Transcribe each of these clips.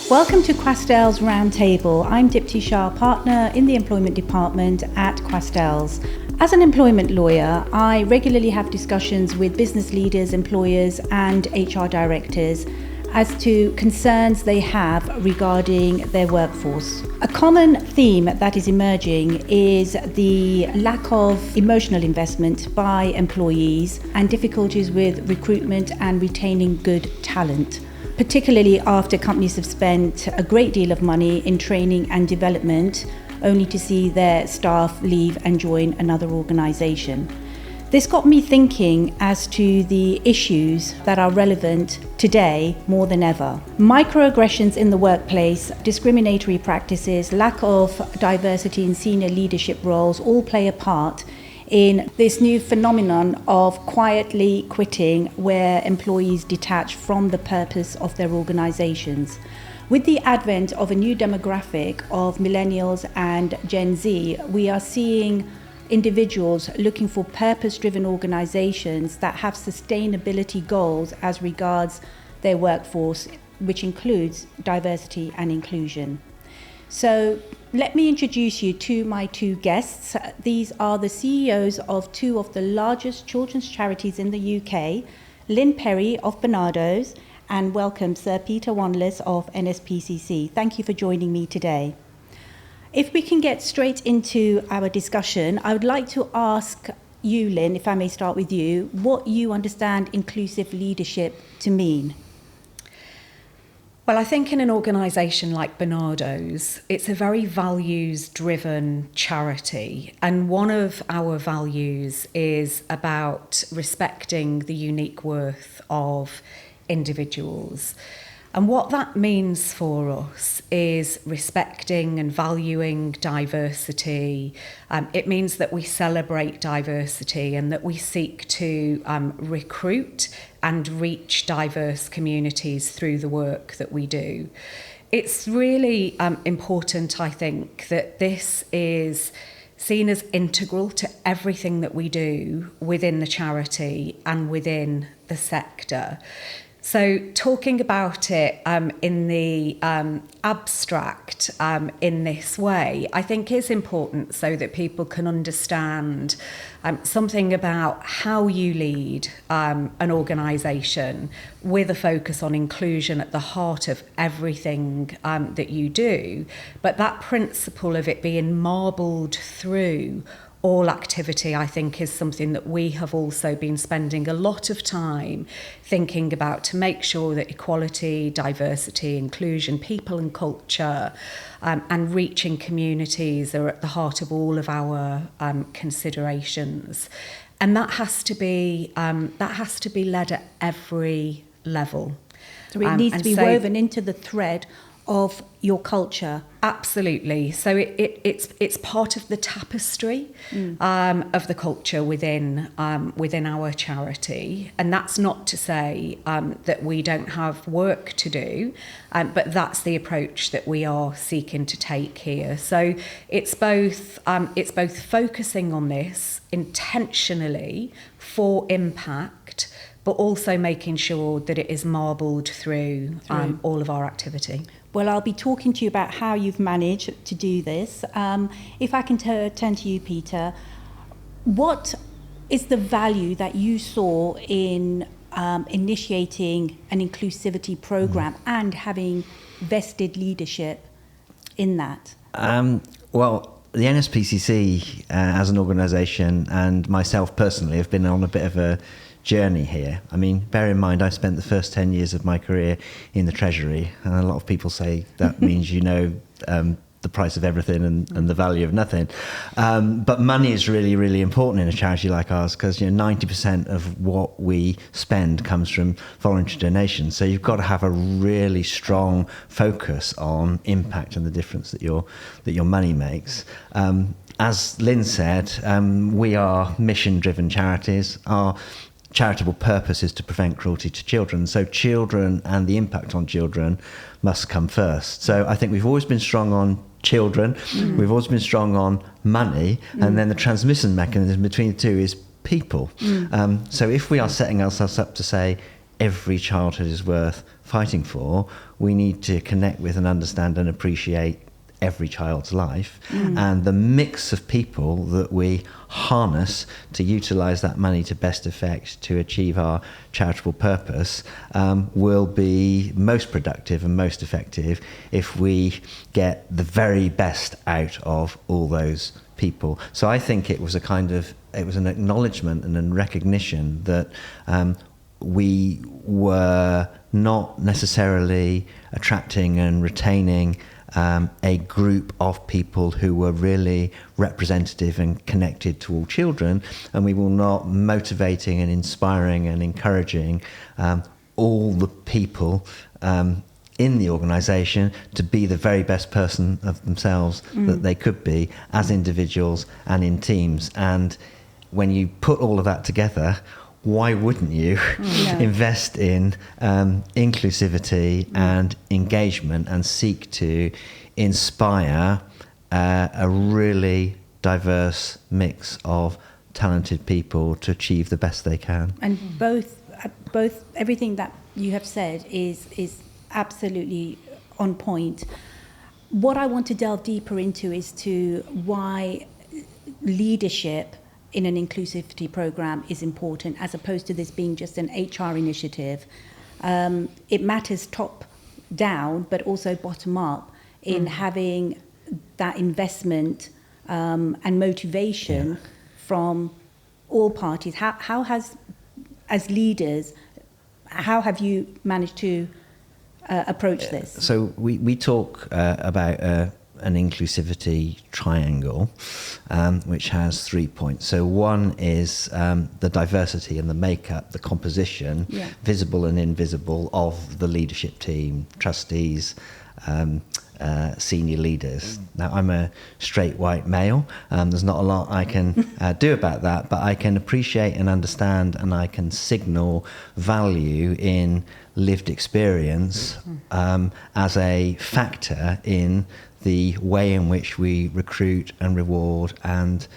Welcome to Quastels Roundtable. I'm Dipti, Shah, partner in the employment department at Quastels. As an employment lawyer, I regularly have discussions with business leaders, employers and HR directors as to concerns they have regarding their workforce. A common theme that is emerging is the lack of emotional investment by employees and difficulties with recruitment and retaining good talent, particularly after companies have spent a great deal of money in training and development only to see their staff leave and join another organisation. This got me thinking as to the issues that are relevant today more than ever. Microaggressions in the workplace, discriminatory practices, lack of diversity in senior leadership roles all play a part in this new phenomenon of quietly quitting, where employees detach from the purpose of their organizations. With the advent of a new demographic of millennials and Gen Z, we are seeing individuals looking for purpose-driven organizations that have sustainability goals as regards their workforce, which includes diversity and inclusion. So let me introduce you to my two guests. These are the CEOs of two of the largest children's charities in the UK, Lynn Perry of Barnardo's, and welcome Sir Peter Wanless of NSPCC. Thank you for joining me today. If we can get straight into our discussion, I would like to ask you, Lynn, if I may start with you, what you understand inclusive leadership to mean. Well, I think in an organisation like Barnardo's, it's a very values-driven charity. And one of our values is about respecting the unique worth of individuals. And what that means for us is respecting and valuing diversity. It means that we celebrate diversity and that we seek to recruit and reach diverse communities through the work that we do. It's really important, I think, that this is seen as integral to everything that we do within the charity and within the sector. So talking about it in the abstract in this way, I think is important so that people can understand something about how you lead an organisation with a focus on inclusion at the heart of everything that you do. But that principle of it being marbled through all activity, I think, is something that we have also been spending a lot of time thinking about to make sure that equality, diversity, inclusion, people and culture, and reaching communities are at the heart of all of our considerations. And that has to be led at every level. So it needs to be woven into the thread of your culture. Absolutely. So it's part of the tapestry of the culture within our charity, and that's not to say that we don't have work to do, but that's the approach that we are seeking to take here. So it's both focusing on this intentionally for impact, but also making sure that it is marbled through all of our activity. Well, I'll be talking to you about how you've managed to do this. If I can turn to you, Peter, what is the value that you saw in initiating an inclusivity program and having vested leadership in that? Well, the NSPCC as an organisation and myself personally have been on a bit of a journey here. I mean, bear in mind, I spent the first 10 years of my career in the Treasury, and a lot of people say that means you know the price of everything and the value of nothing. But money is really, really important in a charity like ours because 90% of what we spend comes from voluntary donations. So you've got to have a really strong focus on impact and the difference that your money makes. As Lynn said, we are mission-driven charities. Our charitable purpose is to prevent cruelty to children. So children and the impact on children must come first. So I think we've always been strong on children, we've always been strong on money, and then the transmission mechanism between the two is people. So if we are setting ourselves up to say, every childhood is worth fighting for, we need to connect with and understand and appreciate every child's life, and the mix of people that we harness to utilise that money to best effect to achieve our charitable purpose will be most productive and most effective if we get the very best out of all those people. So I think it was an acknowledgement and a recognition that we were not necessarily attracting and retaining a group of people who were really representative and connected to all children, and we were not motivating and inspiring and encouraging all the people in the organisation to be the very best person of themselves that they could be as individuals and in teams. And when you put all of that together, why wouldn't you invest in inclusivity and engagement and seek to inspire a really diverse mix of talented people to achieve the best they can? And both everything that you have said is absolutely on point. What I want to delve deeper into is to why leadership in an inclusivity program is important, as opposed to this being just an HR initiative. It matters top down, but also bottom up in having that investment and motivation from all parties. How has, as leaders, how have you managed to approach this? So we talk about an inclusivity triangle, which has 3 points. So one is the diversity and the makeup, the composition, visible and invisible, of the leadership team, trustees, senior leaders. Now, I'm a straight white male. There's not a lot I can do about that, but I can appreciate and understand, and I can signal value in lived experience as a factor in the way in which we recruit and reward and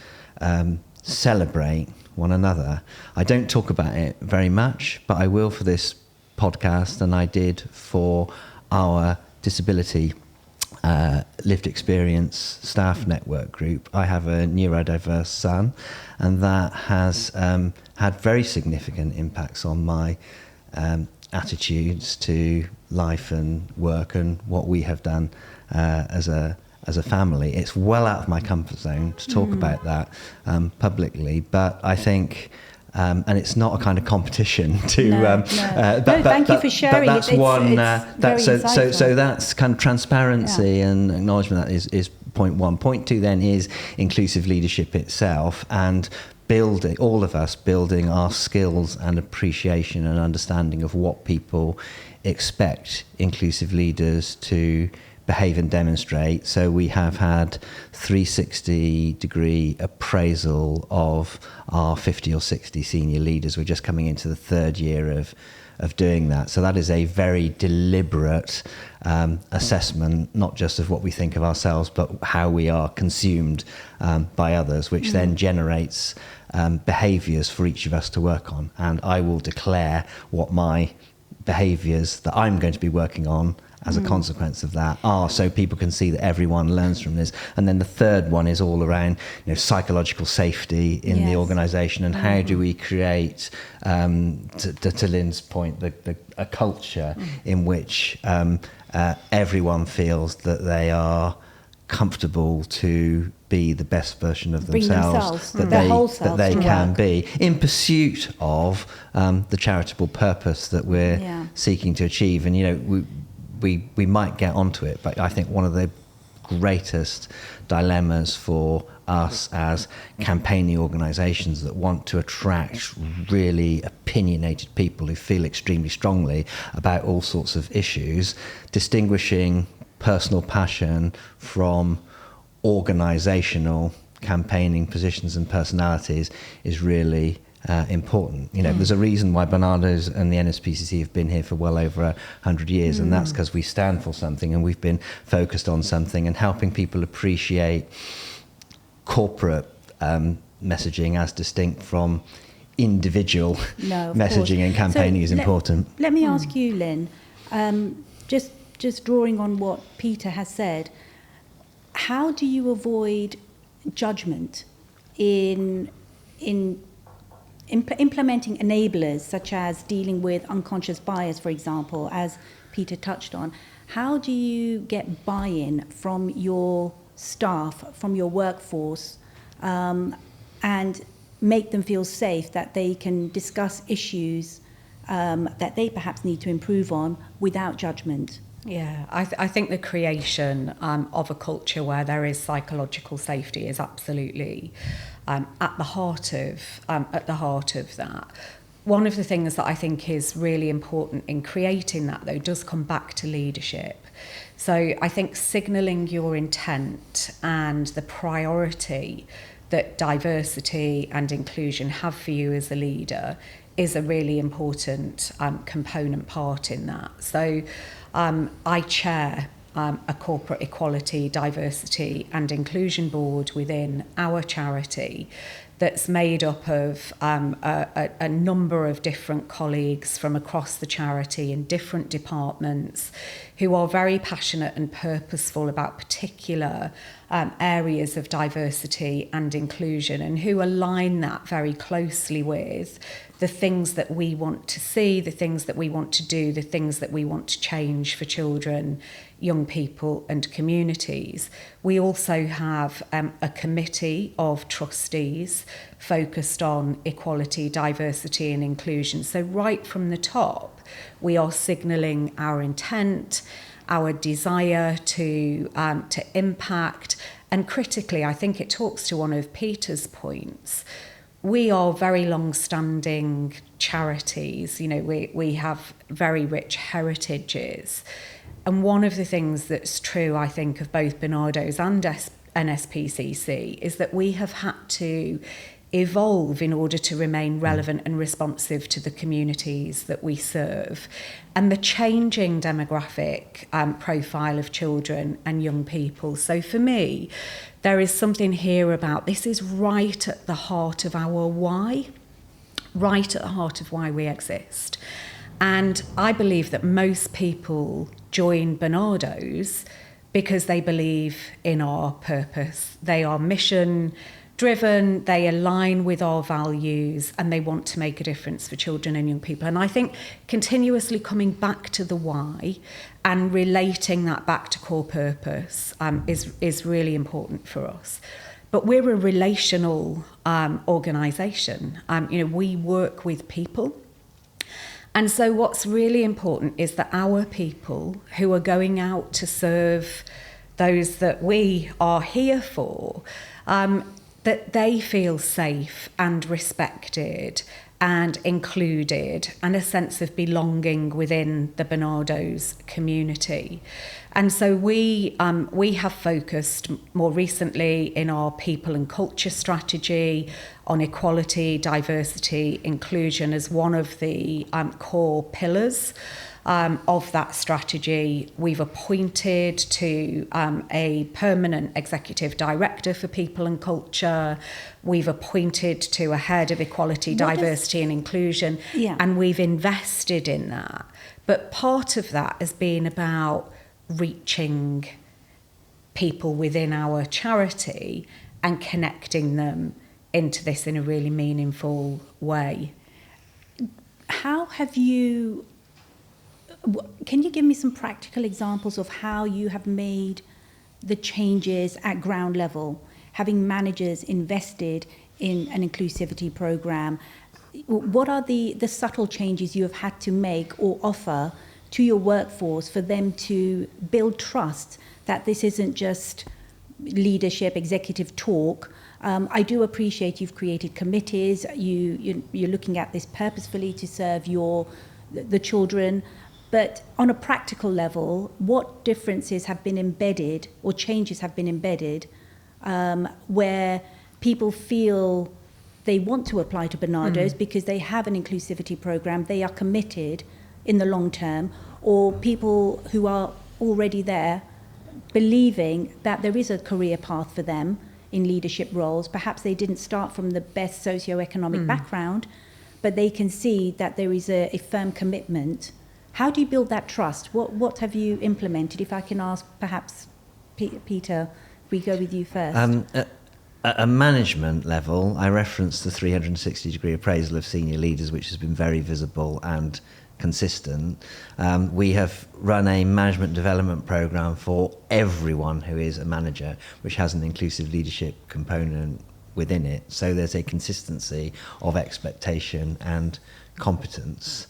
celebrate one another. I don't talk about it very much, but I will for this podcast, and I did for our disability lived experience staff network group. I have a neurodiverse son, and that has had very significant impacts on my attitudes to life and work and what we have done as a family. It's well out of my comfort zone to talk about that publicly, but I think and it's not a kind of competition to. Thank you for sharing. That's one. So that's kind of transparency and acknowledgement. That is point one. Point two then is inclusive leadership itself, and building, all of us building our skills and appreciation and understanding of what people expect inclusive leaders to behave and demonstrate. So we have had 360-degree appraisal of our 50 or 60 senior leaders. We're just coming into the third year of doing that. So that is a very deliberate assessment, not just of what we think of ourselves, but how we are consumed by others, which then generates behaviours for each of us to work on. And I will declare what my behaviours that I'm going to be working on as a consequence of that are, so people can see that everyone learns from this. And then the third one is all around, psychological safety in the organisation, and how do we create, to Lynn's point, a culture in which everyone feels that they are comfortable to be the best version of themselves that they can be, in pursuit of the charitable purpose that we're seeking to achieve. And we might get onto it, but I think one of the greatest dilemmas for us as campaigning organisations that want to attract really opinionated people who feel extremely strongly about all sorts of issues, distinguishing personal passion from organisational campaigning positions and personalities is really important. There's a reason why Barnardo's and the NSPCC have been here for well over 100 years, and that's because we stand for something, and we've been focused on something, and helping people appreciate corporate messaging as distinct from individual No, of messaging course. and campaigning is important. Let me ask you, Lynn, just drawing on what Peter has said, how do you avoid judgment in implementing enablers, such as dealing with unconscious bias, for example, as Peter touched on? How do you get buy-in from your staff, from your workforce, and make them feel safe that they can discuss issues that they perhaps need to improve on without judgment? Yeah, I think the creation of a culture where there is psychological safety is absolutely at the heart of that. One of the things that I think is really important in creating that, though, does come back to leadership. So I think signalling your intent and the priority that diversity and inclusion have for you as a leader is a really important component part in that. So I chair a corporate equality, diversity and inclusion board within our charity that's made up of a number of different colleagues from across the charity in different departments who are very passionate and purposeful about particular areas of diversity and inclusion, and who align that very closely with the things that we want to see, the things that we want to do, the things that we want to change for children, young people and communities. We also have a committee of trustees focused on equality, diversity and inclusion. So right from the top, we are signalling our intent, our desire to impact, and critically, I think it talks to one of Peter's points. We are very long-standing charities. You know, we have very rich heritages. And one of the things that's true, I think, of both Barnardo's and NSPCC is that we have had to evolve in order to remain relevant and responsive to the communities that we serve and the changing demographic profile of children and young people. So for me, there is something here about this is right at the heart of our why, right at the heart of why we exist. And I believe that most people join Barnardo's because they believe in our purpose. They are mission driven, they align with our values, and they want to make a difference for children and young people. And I think continuously coming back to the why and relating that back to core purpose is really important for us. But we're a relational organisation. We work with people. And so what's really important is that our people who are going out to serve those that we are here for, that they feel safe and respected and included and a sense of belonging within the Barnardo's community. And so we have focused more recently in our people and culture strategy on equality, diversity, inclusion as one of the core pillars of that strategy. We've appointed to a permanent executive director for people and culture. We've appointed to a head of equality, diversity and inclusion, and we've invested in that. But part of that has been about reaching people within our charity and connecting them into this in a really meaningful way. Can you give me some practical examples of how you have made the changes at ground level, having managers invested in an inclusivity program? What are the subtle changes you have had to make or offer to your workforce for them to build trust that this isn't just leadership, executive talk? I do appreciate you've created committees. You're looking at this purposefully to serve the children. But on a practical level, what differences have been embedded or changes have been embedded where people feel they want to apply to Barnardo's because they have an inclusivity program, they are committed in the long term, or people who are already there believing that there is a career path for them in leadership roles. Perhaps they didn't start from the best socioeconomic background, but they can see that there is a firm commitment. How do you build that trust? What have you implemented? If I can ask, perhaps, Peter, if we go with you first. At a management level, I referenced the 360-degree appraisal of senior leaders, which has been very visible and consistent. We have run a management development program for everyone who is a manager, which has an inclusive leadership component within it. So there's a consistency of expectation and competence.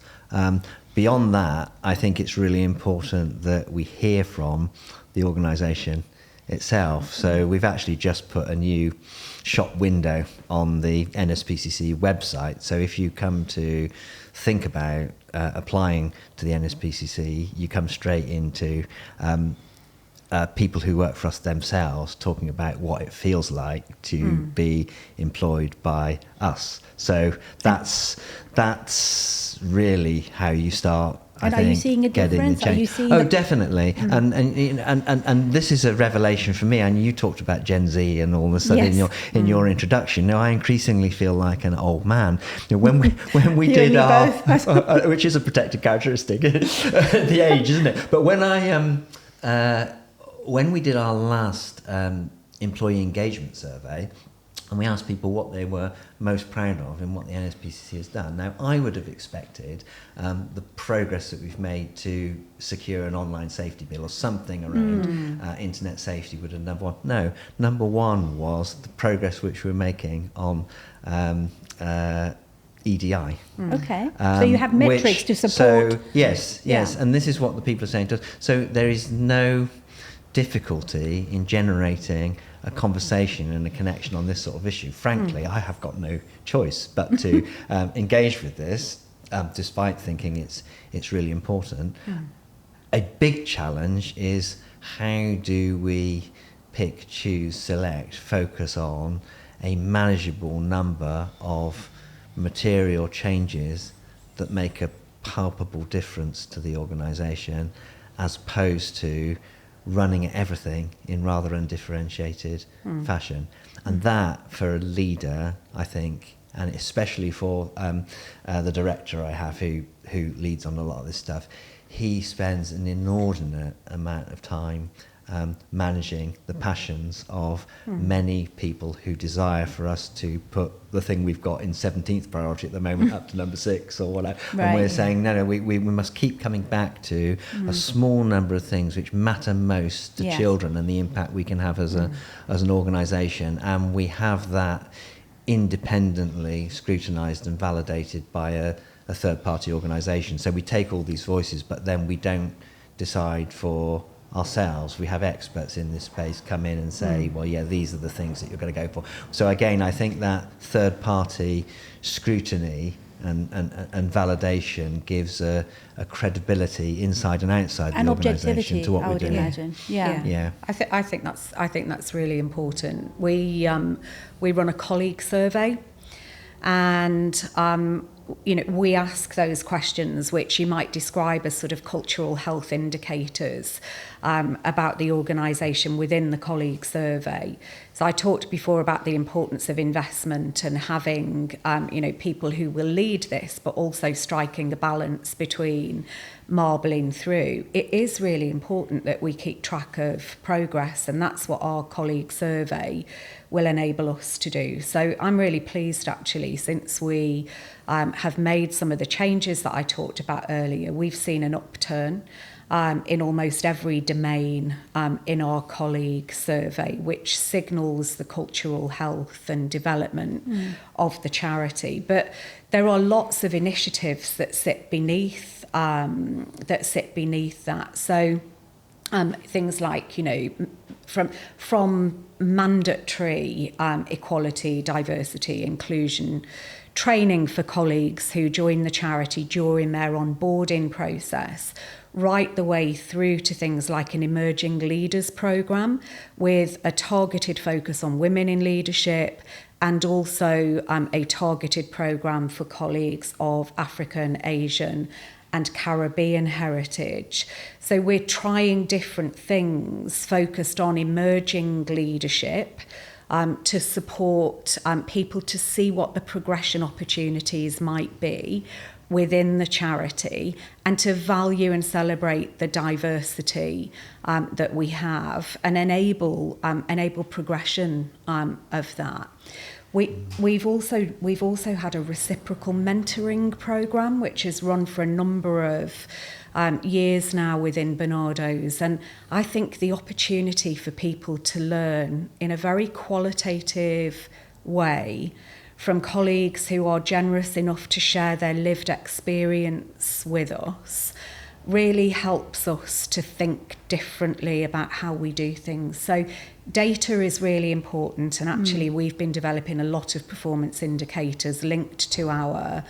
Beyond that, I think it's really important that we hear from the organisation itself. So we've actually just put a new shop window on the NSPCC website. So if you come to think about applying to the NSPCC, you come straight into people who work for us themselves talking about what it feels like to be employed by us. So that's really how you start. And are you seeing a difference? Are you seeing definitely. And this is a revelation for me. And you talked about Gen Z and all of a sudden in your introduction. Now I increasingly feel like an old man. You know, when we did our, which is a protected characteristic, the age, isn't it? But when we did our last employee engagement survey, and we asked people what they were most proud of in what the NSPCC has done. Now, I would have expected the progress that we've made to secure an online safety bill or something around internet safety would have number one. No, number one was the progress which we're making on EDI. Okay, so you have metrics to support. So, yes, and this is what the people are saying to us. So there is no difficulty in generating a conversation and a connection on this sort of issue. Frankly, I have got no choice but to engage with this, despite thinking it's really important. A big challenge is how do we pick, choose, select, focus on a manageable number of material changes that make a palpable difference to the organisation, as opposed to running everything in rather undifferentiated fashion. And that, for a leader, I think, and especially for the director I have who leads on a lot of this stuff, he spends an inordinate amount of time managing the passions of many people who desire for us to put the thing we've got in 17th priority at the moment up to number 6 or whatever. Right. And we're saying, no, we must keep coming back to a small number of things which matter most to children and the impact we can have as an organisation. And we have that independently scrutinised and validated by a third-party organisation. So we take all these voices, but then we don't decide for ourselves. We have experts in this space come in and say, well, yeah, these are the things that you're going to go for. So again, I think that third-party scrutiny and validation gives a credibility inside and outside the organisation to what we're doing. Imagine. Yeah. I think that's really important. We run a colleague survey, and we ask those questions which you might describe as sort of cultural health indicators about the organisation within the colleague survey. So I talked before about the importance of investment and having people who will lead this, but also striking a balance between marbling through. It is really important that we keep track of progress, and that's what our colleague survey will enable us to do. So I'm really pleased, actually, since we have made some of the changes that I talked about earlier. We've seen an upturn in almost every domain in our colleague survey, which signals the cultural health and development of the charity. But there are lots of initiatives that sit beneath that. So things like, from mandatory equality, diversity, inclusion training for colleagues who join the charity during their onboarding process, right the way through to things like an emerging leaders programme with a targeted focus on women in leadership, and also a targeted programme for colleagues of African, Asian and Caribbean heritage. So we're trying different things focused on emerging leadership, to support people to see what the progression opportunities might be within the charity, and to value and celebrate the diversity that we have, and enable progression of that. We've also had a reciprocal mentoring program, which has run for a number of years now within Barnardo's, and I think the opportunity for people to learn in a very qualitative way from colleagues who are generous enough to share their lived experience with us really helps us to think differently about how we do things. So data is really important, and actually we've been developing a lot of performance indicators linked to our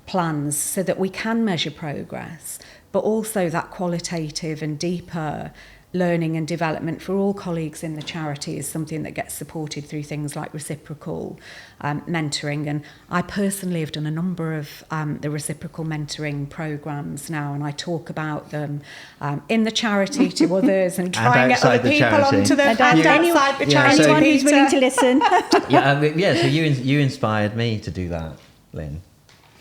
plans so that we can measure progress, but also that qualitative and deeper learning and development for all colleagues in the charity is something that gets supported through things like reciprocal mentoring. And I personally have done a number of the reciprocal mentoring programs now, and I talk about them in the charity to others and try and get other people onto them and outside the charity. Anyone who's willing to listen. So you inspired me to do that, Lynn.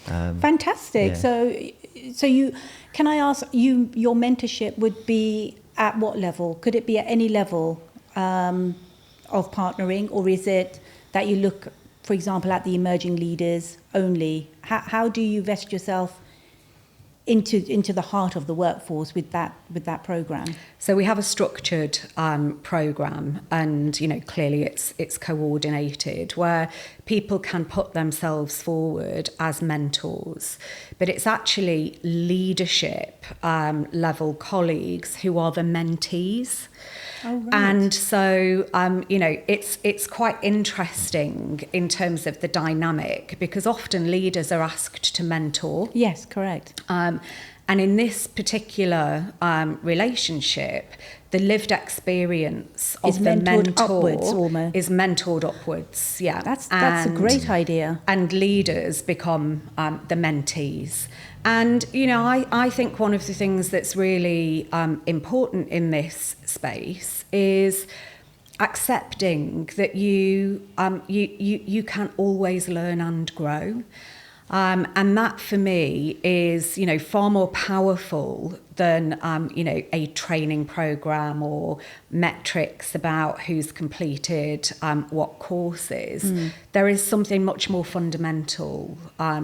Fantastic. Yeah. So you, can I ask you, your mentorship would be at what level? Could it be at any level of partnering, or is it that you look, for example, at the emerging leaders only? How do you vest yourself into the heart of the workforce with that program? So we have a structured program, and clearly it's coordinated, where people can put themselves forward as mentors, but it's actually leadership level colleagues who are the mentees. Oh, right. And so, it's quite interesting in terms of the dynamic, because often leaders are asked to mentor. Yes, correct. And in this particular relationship, the lived experience of the mentor is mentored upwards. Yeah, that's a great idea. And leaders become the mentees. And I think one of the things that's really important in this space is accepting that you can always learn and grow. And that for me is, far more powerful than, a training program or metrics about who's completed what courses. There is something much more fundamental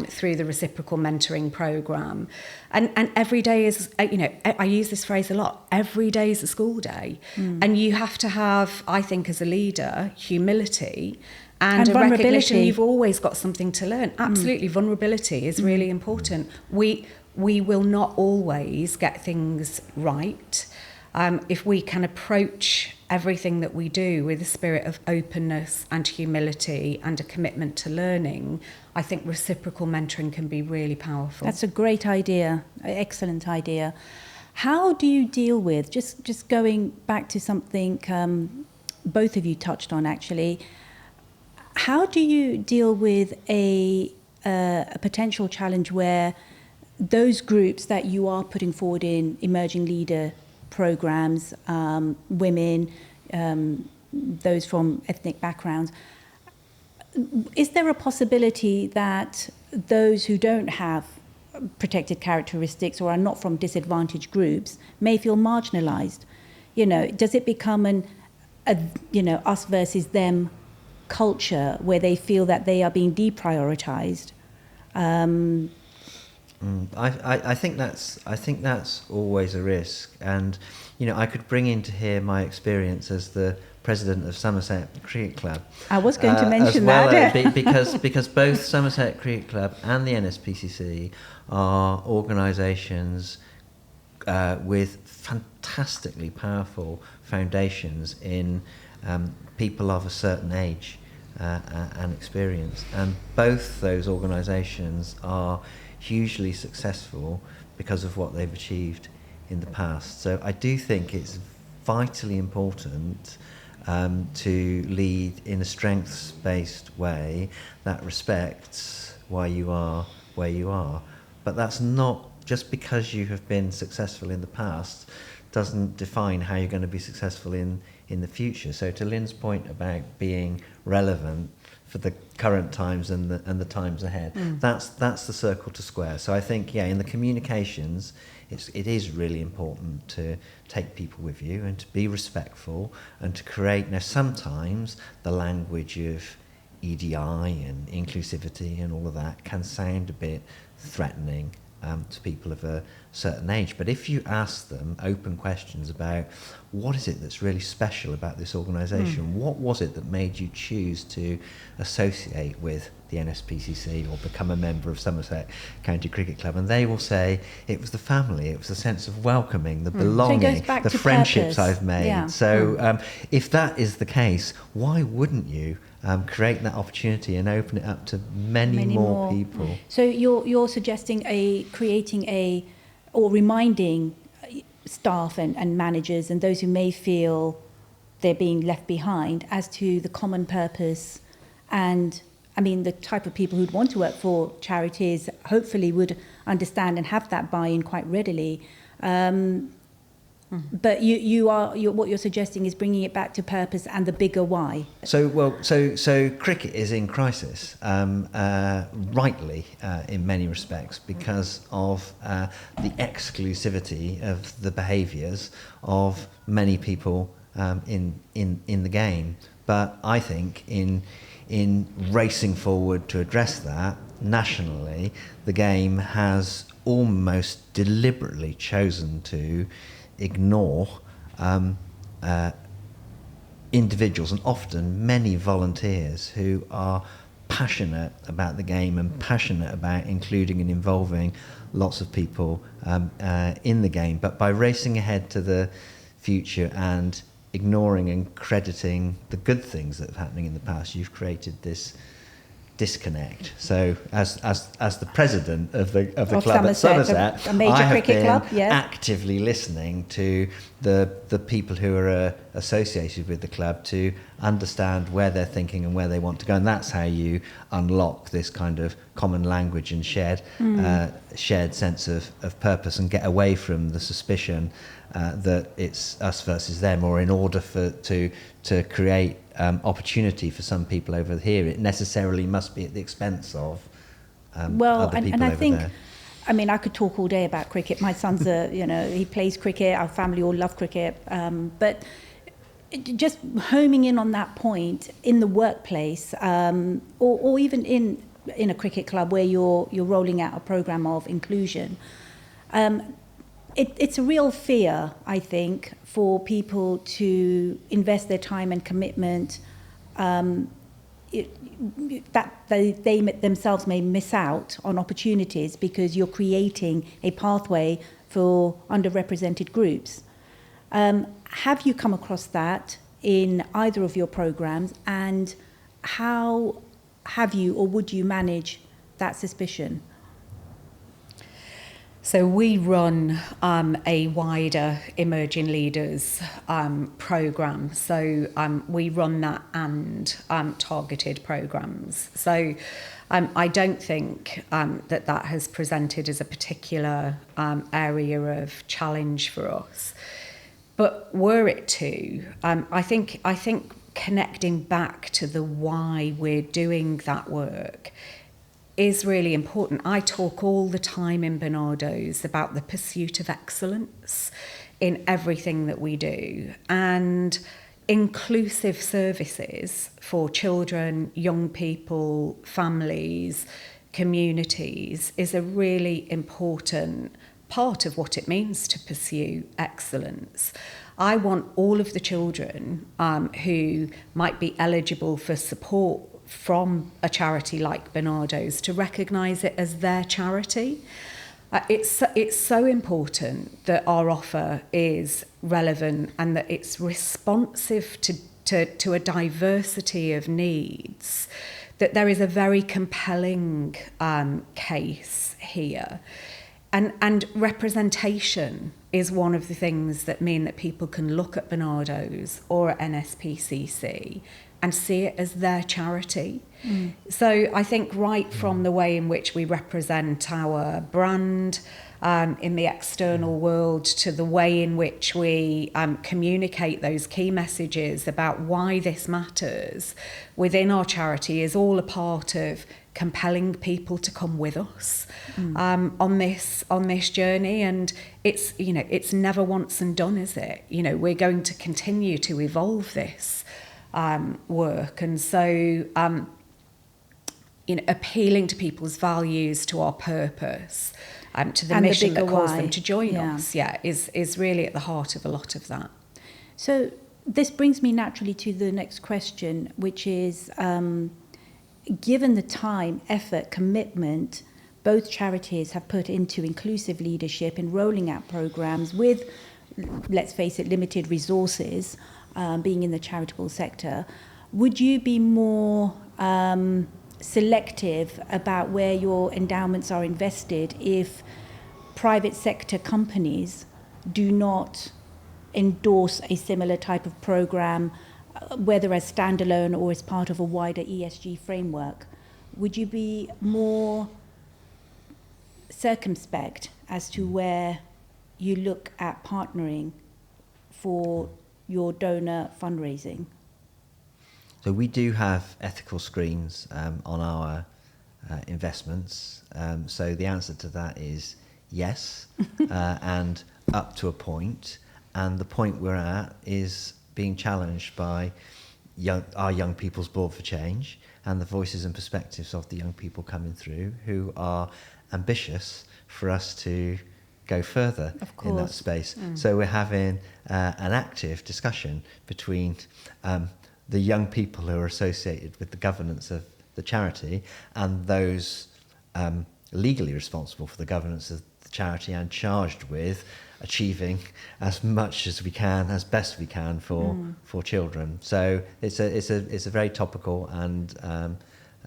through the reciprocal mentoring program. And every day is, I use this phrase a lot, every day is a school day. And you have to have, I think, as a leader, humility and a recognition you've always got something to learn. Absolutely, vulnerability is really important. We will not always get things right. If we can approach everything that we do with a spirit of openness and humility and a commitment to learning, I think reciprocal mentoring can be really powerful. That's a great idea, excellent idea. How do you deal with, just going back to something both of you touched on actually, how do you deal with a potential challenge where those groups that you are putting forward in emerging leader programs, women, those from ethnic backgrounds, is there a possibility that those who don't have protected characteristics or are not from disadvantaged groups may feel marginalized? Does it become us versus them culture where they feel that they are being deprioritized? I think that's always a risk, and I could bring into here my experience as the president of Somerset Cricket Club. I was going to mention that because both Somerset Cricket Club and the NSPCC are organisations with fantastically powerful foundations in people of a certain age and experience, and both those organisations are hugely successful because of what they've achieved in the past. So I do think it's vitally important to lead in a strengths-based way that respects why you are where you are. But that's not just because you have been successful in the past doesn't define how you're going to be successful in in the future. So to Lynn's point about being relevant for the current times and the times ahead, that's the circle to square. So I think, in the communications, it is really important to take people with you and to be respectful and to create. Now, sometimes the language of EDI and inclusivity and all of that can sound a bit threatening to people of a certain age. But if you ask them open questions about what is it that's really special about this organisation, what was it that made you choose to associate with the NSPCC or become a member of Somerset County Cricket Club, and they will say it was the family, it was the sense of welcoming, the belonging, So it goes back the to friendships purpose. I've made. Yeah. So if that is the case, why wouldn't you create that opportunity and open it up to many more people? So you're suggesting creating or reminding staff and managers and those who may feel they're being left behind as to the common purpose, and the type of people who'd want to work for charities hopefully would understand and have that buy-in quite readily. But what you're suggesting is bringing it back to purpose and the bigger why. So cricket is in crisis, rightly in many respects, because of the exclusivity of the behaviours of many people in the game. But I think in racing forward to address that nationally, the game has almost deliberately chosen to ignore individuals, and often many volunteers, who are passionate about the game and passionate about including and involving lots of people in the game. But by racing ahead to the future and ignoring and crediting the good things that have happening in the past, you've created this disconnect. So as the president of the club at Somerset, a major I have cricket been club, yes, actively listening to the people who are associated with the club to understand where they're thinking and where they want to go, and that's how you unlock this kind of common language and shared sense of purpose, and get away from the suspicion that it's us versus them, or in order to create opportunity for some people over here, it necessarily must be at the expense of other people over there. I could talk all day about cricket. My son's he plays cricket. Our family all love cricket. But just homing in on that point in the workplace, or even in a cricket club where you're rolling out a program of inclusion. It's a real fear, I think, for people to invest their time and commitment that they themselves may miss out on opportunities because you're creating a pathway for underrepresented groups. Have you come across that in either of your programs, and how have you or would you manage that suspicion? So we run a wider Emerging Leaders programme. So we run that and targeted programmes. So I don't think that has presented as a particular area of challenge for us. But were it to, I think connecting back to the why we're doing that work is really important. I talk all the time in Barnardo's about the pursuit of excellence in everything that we do, and inclusive services for children, young people, families, communities is a really important part of what it means to pursue excellence. I want all of the children who might be eligible for support from a charity like Barnardo's to recognise it as their charity. It's so important that our offer is relevant and that it's responsive to a diversity of needs, that there is a very compelling case here. And representation is one of the things that mean that people can look at Barnardo's or at NSPCC and see it as their charity. So I think right from the way in which we represent our brand, in the external world, to the way in which we communicate those key messages about why this matters within our charity is all a part of compelling people to come with us on this journey. And it's never once and done, is it? We're going to continue to evolve this work, and so appealing to people's values, to our purpose, to the mission that calls them to join us, is really at the heart of a lot of that. So this brings me naturally to the next question, which is, given the time, effort, commitment both charities have put into inclusive leadership in rolling out programs with, let's face it, limited resources, being in the charitable sector, would you be more selective about where your endowments are invested if private sector companies do not endorse a similar type of program, whether as standalone or as part of a wider ESG framework? Would you be more circumspect as to where you look at partnering for your donor fundraising? So we do have ethical screens on our investments. So the answer to that is yes, and up to a point. And the point we're at is being challenged by our Young People's Board for Change and the voices and perspectives of the young people coming through, who are ambitious for us to go further in that space. So we're having an active discussion between the young people who are associated with the governance of the charity and those legally responsible for the governance of the charity and charged with achieving as much as we can, as best we can for children. So it's a very topical and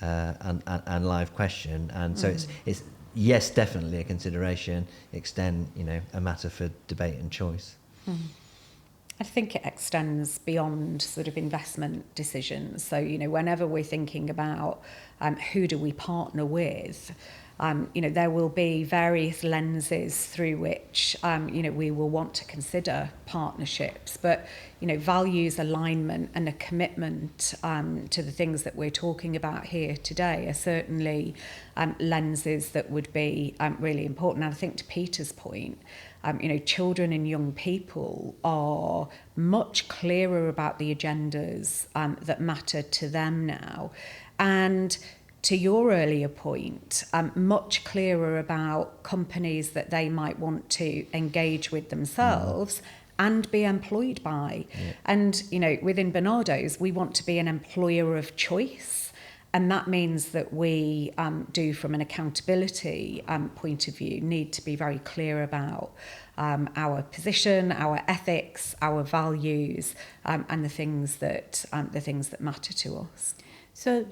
live question, and so it's yes, definitely a consideration. Extend a matter for debate and choice. I think it extends beyond sort of investment decisions. So, whenever we're thinking about who do we partner with, there will be various lenses through which, we will want to consider partnerships. But, values alignment and a commitment to the things that we're talking about here today are certainly lenses that would be really important. And I think to Peter's point, children and young people are much clearer about the agendas that matter to them now. And to your earlier point, much clearer about companies that they might want to engage with themselves and be employed by. Yeah. And, within Barnardo's, we want to be an employer of choice. And that means that we do, from an accountability point of view, need to be very clear about our position, our ethics, our values, and the things that matter to us. So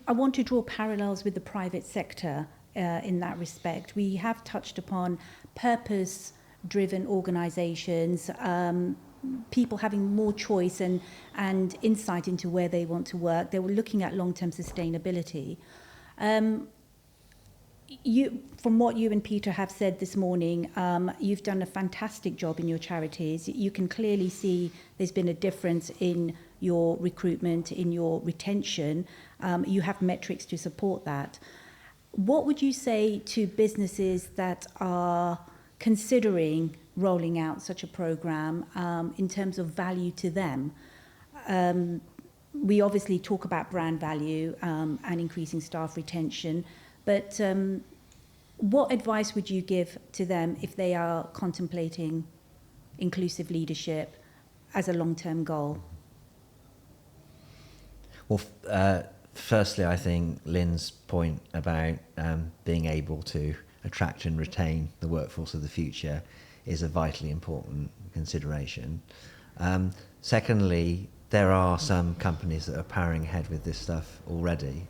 I want to draw parallels with the private sector in that respect. We have touched upon purpose-driven organisations, people having more choice and insight into where they want to work. They were looking at long-term sustainability. From what you and Peter have said this morning, you've done a fantastic job in your charities. You can clearly see there's been a difference in your recruitment, in your retention. You have metrics to support that. What would you say to businesses that are considering rolling out such a program in terms of value to them? We obviously talk about brand value and increasing staff retention, but what advice would you give to them if they are contemplating inclusive leadership as a long-term goal? Well, firstly, I think Lynn's point about being able to attract and retain the workforce of the future is a vitally important consideration. Secondly, there are some companies that are powering ahead with this stuff already.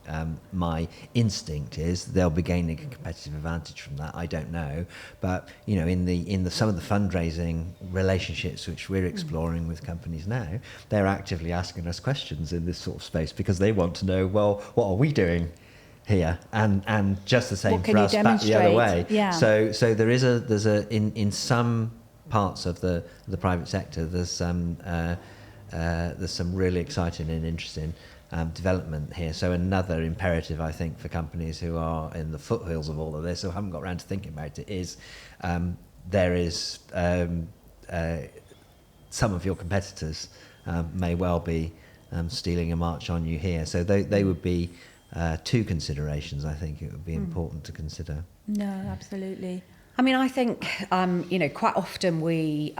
My instinct is they'll be gaining a competitive advantage from that. I don't know, but in some of the fundraising relationships which we're exploring with companies now, they're actively asking us questions in this sort of space because they want to know, well, what are we doing here, and just the same What can for you us back the other way. demonstrate? Yeah. So there's a in some parts of the private sector there's some really exciting and interesting development here. So another imperative, I think, for companies who are in the foothills of all of this, or haven't got around to thinking about it, is there is some of your competitors may well be stealing a march on you here. So they would be two considerations. I think it would be important to consider. No, absolutely. I mean, I think, quite often we,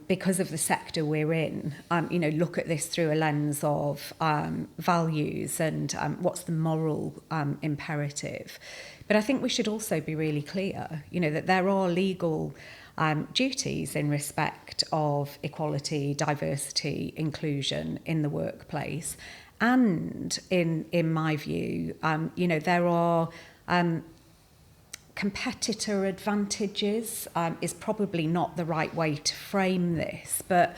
because of the sector we're in, look at this through a lens of values and what's the moral imperative. But I think we should also be really clear, that there are legal duties in respect of equality, diversity, inclusion in the workplace. And in my view, there are competitor advantages is probably not the right way to frame this, but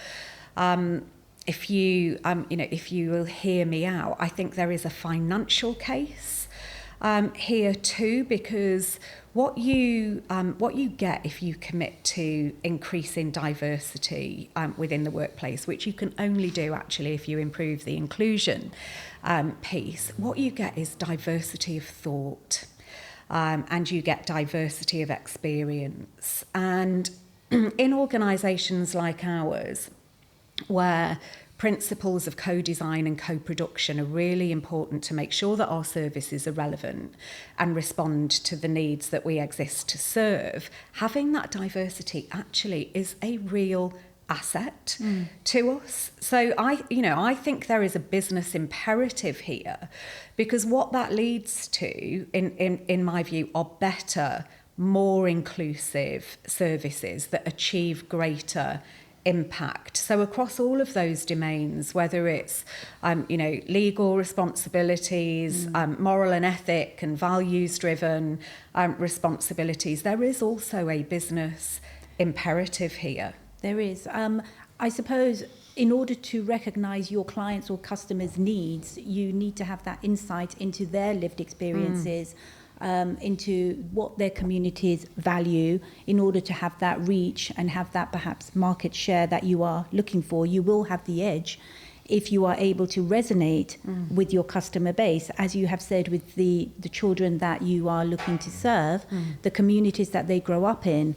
if you will hear me out, I think there is a financial case here too, because what you get if you commit to increasing diversity within the workplace, which you can only do actually if you improve the inclusion piece, what you get is diversity of thought. And you get diversity of experience. And in organisations like ours, where principles of co-design and co-production are really important to make sure that our services are relevant and respond to the needs that we exist to serve, having that diversity actually is a real asset to us. So I think there is a business imperative here, because what that leads to, in my view, are better, more inclusive services that achieve greater impact. So across all of those domains, whether it's legal responsibilities, moral and ethic and values driven responsibilities, there is also a business imperative here. There is. I suppose in order to recognise your clients' or customers' needs, you need to have that insight into their lived experiences, into what their communities value, in order to have that reach and have that perhaps market share that you are looking for. You will have the edge if you are able to resonate with your customer base, as you have said, with the children that you are looking to serve, the communities that they grow up in,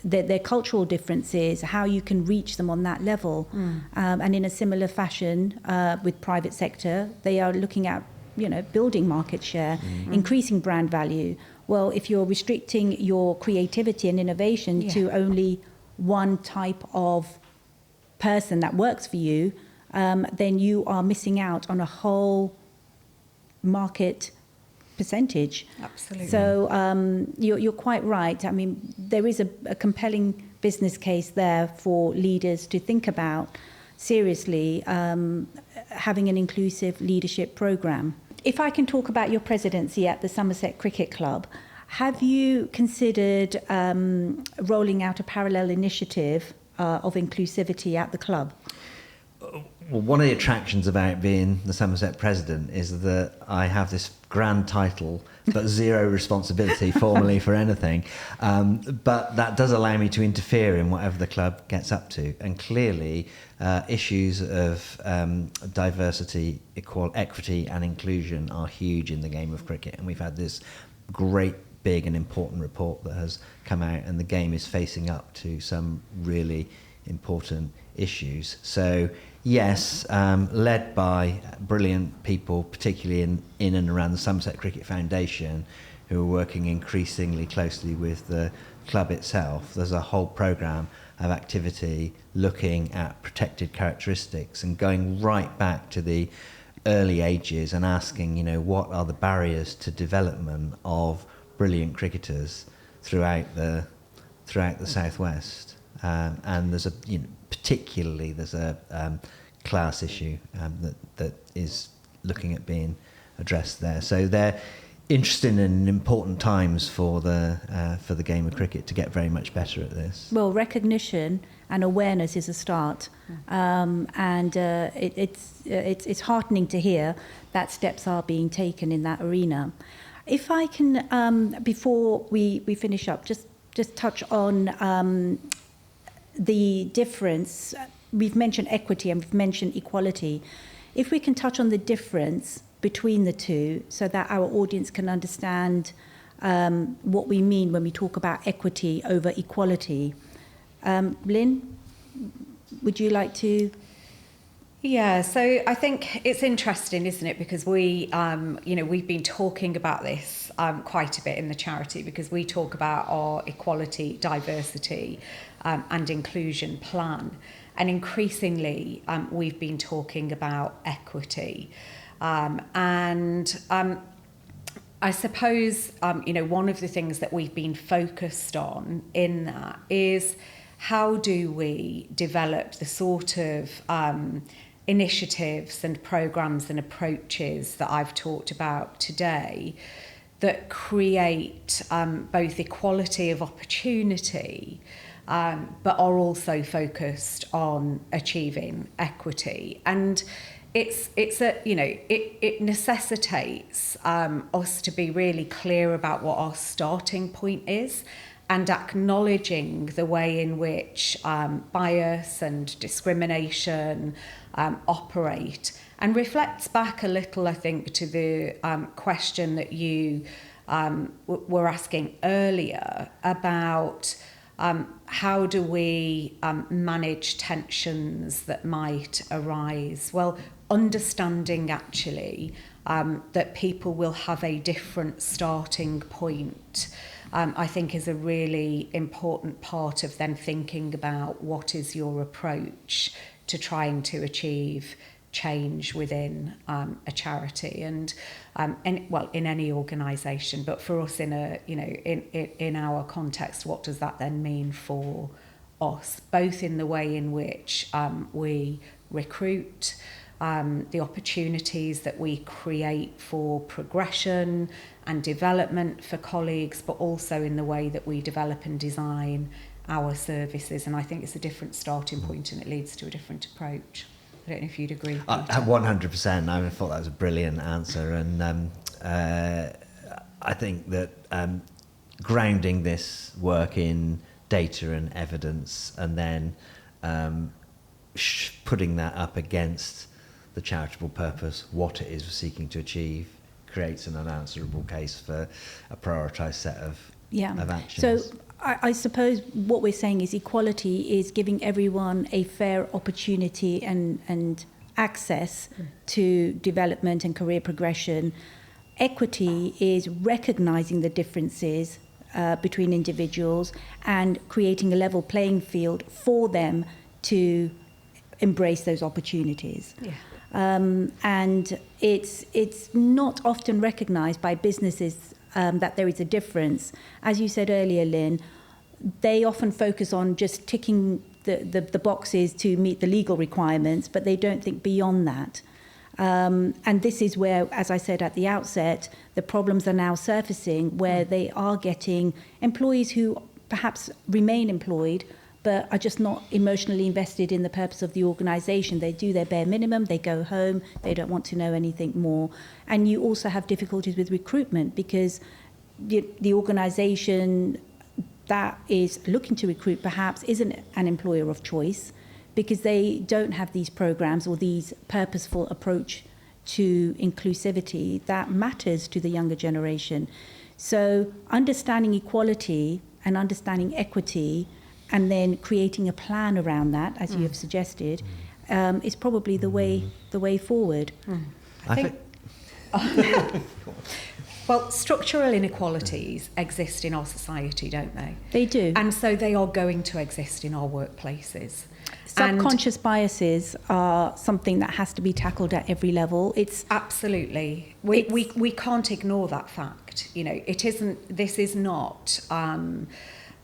their cultural differences, how you can reach them on that level. And in a similar fashion with private sector, they are looking at building market share, increasing brand value. Well, if you're restricting your creativity and innovation to only one type of person that works for you, then you are missing out on a whole market percentage. Absolutely. So you're quite right. I mean, there is a compelling business case there for leaders to think about seriously, having an inclusive leadership program. If I can talk about your presidency at the Somerset Cricket Club, have you considered rolling out a parallel initiative of inclusivity at the club? Well, one of the attractions about being the Somerset president is that I have this grand title, but zero responsibility formally for anything. But that does allow me to interfere in whatever the club gets up to. And clearly, issues of diversity, equity and inclusion are huge in the game of cricket. And we've had this great, big and important report that has come out, and the game is facing up to some really important issues. So yes, led by brilliant people, particularly in and around the Somerset Cricket Foundation, who are working increasingly closely with the club itself. There's a whole programme of activity looking at protected characteristics and going right back to the early ages and asking, what are the barriers to development of brilliant cricketers throughout the southwest. And there's particularly there's a class issue that is looking at being addressed there. So there interesting and important times for the game of cricket to get very much better at this. Well, recognition and awareness is a start, and it's heartening to hear that steps are being taken in that arena. If I can, before we finish up, just touch on the difference. We've mentioned equity and we've mentioned equality. If we can touch on the difference between the two so that our audience can understand what we mean when we talk about equity over equality. Lynn, would you like to? Yeah, so I think it's interesting, isn't it? Because we've been talking about this quite a bit in the charity, because we talk about our equality, diversity and inclusion plan. And increasingly, we've been talking about equity. I suppose, one of the things that we've been focused on in that is how do we develop the sort of initiatives and programs and approaches that I've talked about today that create both equality of opportunity, but are also focused on achieving equity. And it necessitates us to be really clear about what our starting point is, and acknowledging the way in which bias and discrimination operate, and reflects back a little, I think, to the question that you were asking earlier about how do we manage tensions that might arise. Well, understanding actually that people will have a different starting point, I think is a really important part of then thinking about what is your approach to trying to achieve change within a charity and in any organisation, but for us in our context, what does that then mean for us, both in the way in which we recruit, the opportunities that we create for progression and development for colleagues, but also in the way that we develop and design our services. And I think it's a different starting point and it leads to a different approach. I don't know if you'd agree. 100%. I thought that was a brilliant answer. And I think that grounding this work in data and evidence, and then putting that up against the charitable purpose, what it is we're seeking to achieve, creates an unanswerable case for a prioritised set of actions. So I suppose what we're saying is equality is giving everyone a fair opportunity and access to development and career progression. Equity is recognising the differences between individuals and creating a level playing field for them to embrace those opportunities. Yeah. And it's not often recognised by businesses that there is a difference. As you said earlier, Lynn, they often focus on just ticking the boxes to meet the legal requirements, but they don't think beyond that. And this is where, as I said at the outset, the problems are now surfacing, where they are getting employees who perhaps remain employed, but are just not emotionally invested in the purpose of the organisation. They do their bare minimum, they go home, they don't want to know anything more. And you also have difficulties with recruitment, because the organisation that is looking to recruit perhaps isn't an employer of choice, because they don't have these programs or these purposeful approach to inclusivity that matters to the younger generation. So understanding equality and understanding equity, and then creating a plan around that, as you have suggested, is probably the way forward. I think. Well, structural inequalities exist in our society, don't they? They do. And so they are going to exist in our workplaces. Subconscious biases are something that has to be tackled at every level. It's absolutely. We can't ignore that fact. This is not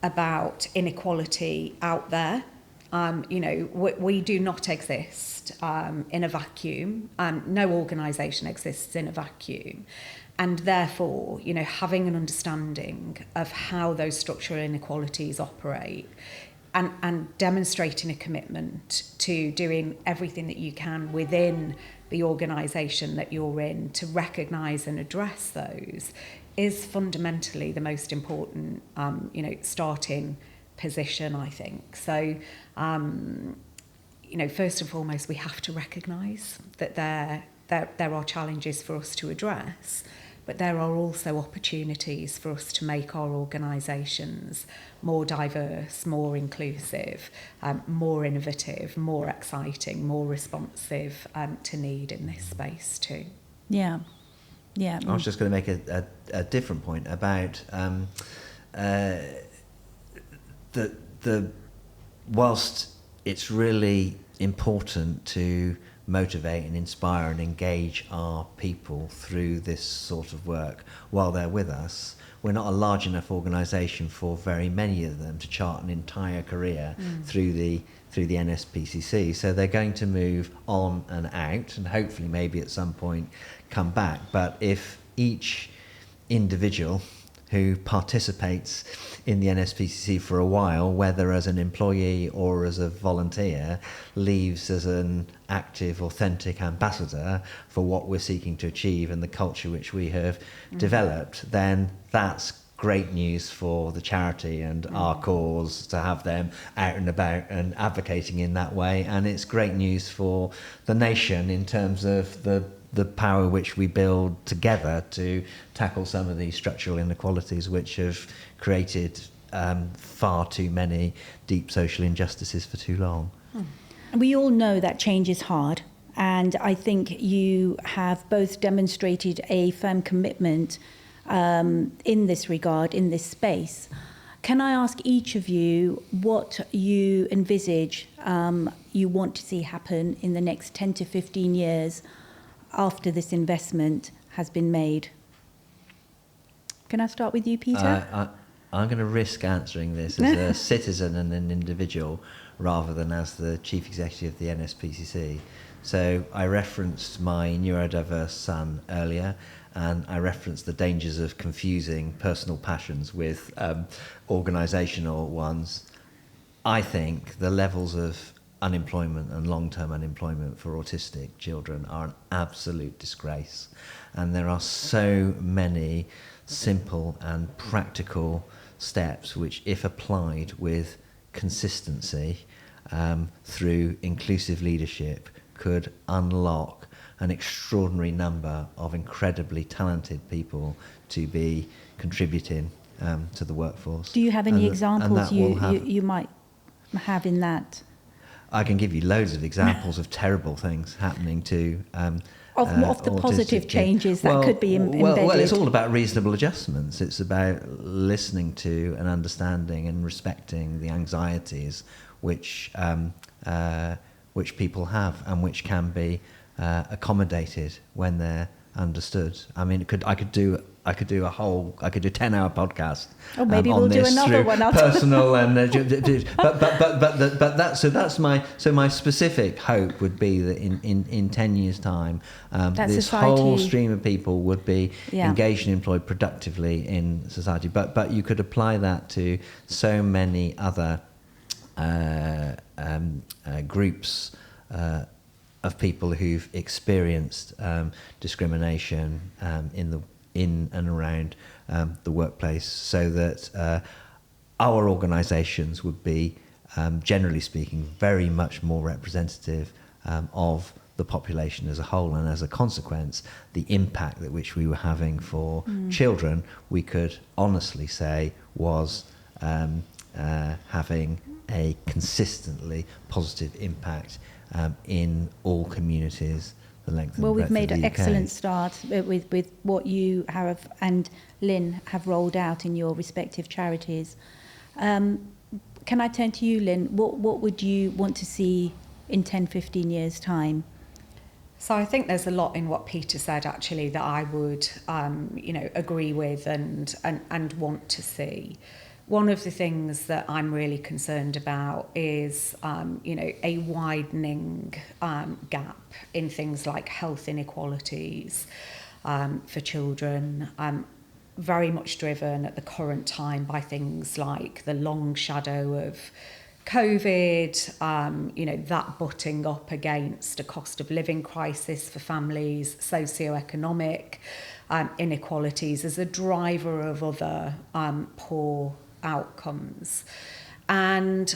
about inequality out there. We do not exist in a vacuum. No organisation exists in a vacuum. And therefore, having an understanding of how those structural inequalities operate and demonstrating a commitment to doing everything that you can within the organisation that you're in to recognise and address those is fundamentally the most important, starting position, I think. So, first and foremost, we have to recognise that there are challenges for us to address, but there are also opportunities for us to make our organisations more diverse, more inclusive, more innovative, more exciting, more responsive to need in this space too. Yeah. I was just going to make a different point about whilst it's really important to motivate and inspire and engage our people through this sort of work while they're with us, we're not a large enough organisation for very many of them to chart an entire career through the NSPCC. So they're going to move on and out, and hopefully maybe at some point come back. But if each individual who participates in the NSPCC for a while, whether as an employee or as a volunteer, leaves as an active, authentic ambassador for what we're seeking to achieve and the culture which we have developed, then that's great news for the charity and our cause to have them out and about and advocating in that way. And it's great news for the nation in terms of the power which we build together to tackle some of these structural inequalities which have created far too many deep social injustices for too long. We all know that change is hard, and I think you have both demonstrated a firm commitment in this regard, in this space. Can I ask each of you what you envisage you want to see happen in the next 10 to 15 years after this investment has been made? Can I start with you, Peter? I'm going to risk answering this as a citizen and an individual rather than as the Chief Executive of the NSPCC. So I referenced my neurodiverse son earlier, and I referenced the dangers of confusing personal passions with organisational ones. I think the levels of unemployment and long-term unemployment for autistic children are an absolute disgrace, and there are so many simple and practical steps which, if applied with consistency through inclusive leadership, could unlock an extraordinary number of incredibly talented people to be contributing to the workforce. Do you have any examples you might have in that? I can give you loads of examples of terrible things happening to of the positive changes that could be embedded. Well, it's all about reasonable adjustments. It's about listening to and understanding and respecting the anxieties which people have and which can be accommodated when they're understood. I mean, I could do a 10-hour podcast. Oh, maybe we'll do another one after personal and that's my specific hope would be that in 10 years' time, this whole stream of people would be engaged and employed productively in society. But you could apply that to so many other groups of people who've experienced discrimination in and around the workplace, so that our organisations would be, generally speaking, very much more representative of the population as a whole, and as a consequence, the impact that which we were having for children, we could honestly say was having a consistently positive impact in all communities. Well, we've made an excellent start with what you have and Lynn have rolled out in your respective charities. Can I turn to you, Lynn? What would you want to see in 10, 15 years' time? So I think there's a lot in what Peter said, actually, that I would agree with and want to see. One of the things that I'm really concerned about is, a widening gap in things like health inequalities, for children, very much driven at the current time by things like the long shadow of COVID, that butting up against a cost of living crisis for families, socioeconomic inequalities as a driver of other poor outcomes. And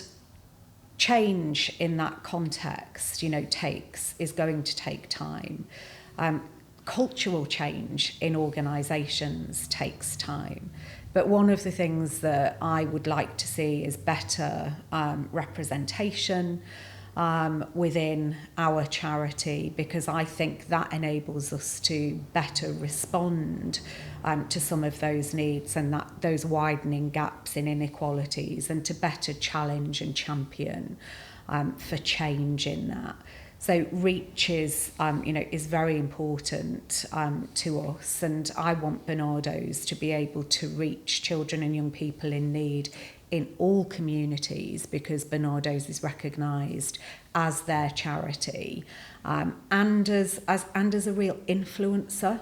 change in that context, is going to take time. Cultural change in organisations takes time. But one of the things that I would like to see is better representation within our charity, because I think that enables us to better respond to some of those needs and those widening gaps in inequalities, and to better challenge and champion for change in that. So reach is very important to us, and I want Barnardo's to be able to reach children and young people in need in all communities, because Barnardo's is recognised as their charity and as a real influencer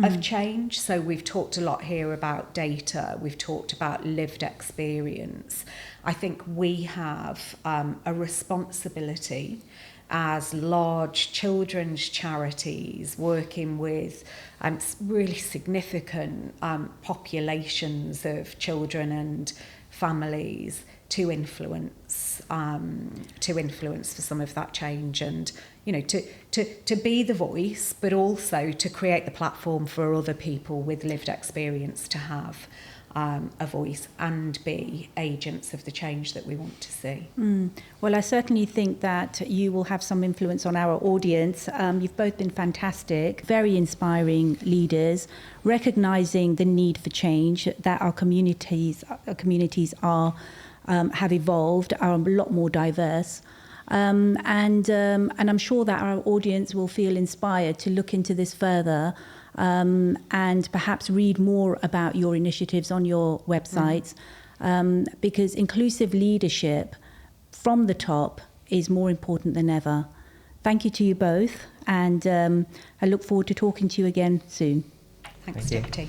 of change. So we've talked a lot here about data, we've talked about lived experience. I think we have a responsibility as large children's charities working with really significant populations of children and families to influence for some of that change, and to be the voice, but also to create the platform for other people with lived experience to have a voice and be agents of the change that we want to see. Well, I certainly think that you will have some influence on our audience. You've both been fantastic, very inspiring leaders, recognising the need for change, that our communities are have evolved, are a lot more diverse. And I'm sure that our audience will feel inspired to look into this further, and perhaps read more about your initiatives on your websites, because inclusive leadership from the top is more important than ever. Thank you to you both, and I look forward to talking to you again soon. Thanks, Dipti.